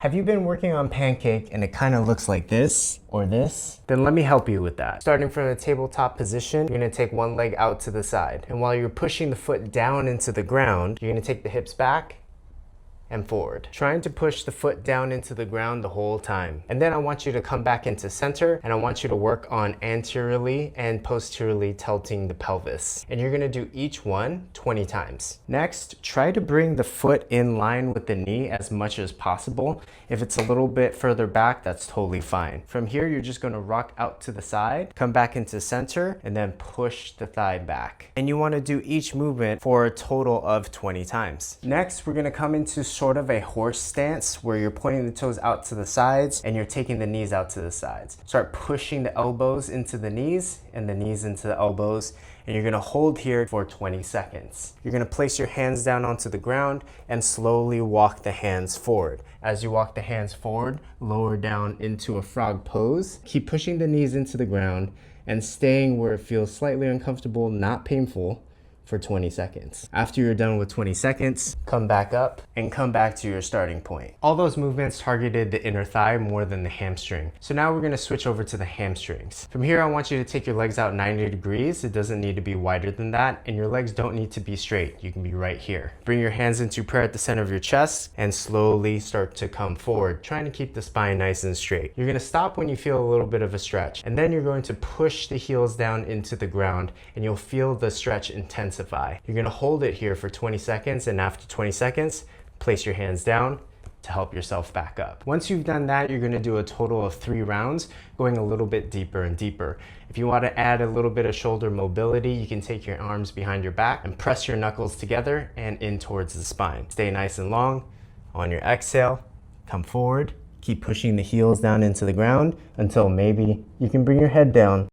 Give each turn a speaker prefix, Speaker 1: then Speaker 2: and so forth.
Speaker 1: Have you been working on pancake and it kind of looks like this or this? Then let me help you with that. Starting from the tabletop position, you're gonna take one leg out to the side. And while you're pushing the foot down into the ground, you're gonna take the hips back and forward, trying to push the foot down into the ground the whole time. And then I want you to come back into center, and I want you to work on anteriorly and posteriorly tilting the pelvis. And you're gonna do each one 20 times. Next, try to bring the foot in line with the knee as much as possible. If it's a little bit further back, that's totally fine. From here, you're just gonna rock out to the side, come back into center, and then push the thigh back. And you wanna do each movement for a total of 20 times. Next, we're gonna come into sort of a horse stance where you're pointing the toes out to the sides and you're taking the knees out to the sides. Start pushing the elbows into the knees and the knees into the elbows, and you're gonna hold here for 20 seconds. You're gonna place your hands down onto the ground and slowly walk the hands forward. As you walk the hands forward, lower down into a frog pose. Keep pushing the knees into the ground and staying where it feels slightly uncomfortable, not painful, for 20 seconds. After you're done with 20 seconds, come back up and come back to your starting point. All those movements targeted the inner thigh more than the hamstring. So now we're gonna switch over to the hamstrings. From here, I want you to take your legs out 90 degrees. It doesn't need to be wider than that, and your legs don't need to be straight. You can be right here. Bring your hands into prayer at the center of your chest and slowly start to come forward, trying to keep the spine nice and straight. You're gonna stop when you feel a little bit of a stretch, and then you're going to push the heels down into the ground, and you'll feel the stretch intensify. You're gonna hold it here for 20 seconds, and after 20 seconds, place your hands down to help yourself back up. Once you've done that, you're gonna do a total of 3 rounds, going a little bit deeper and deeper. If you want to add a little bit of shoulder mobility, you can take your arms behind your back and press your knuckles together and in towards the spine. Stay nice and long. On your exhale, come forward. Keep pushing the heels down into the ground until maybe you can bring your head down.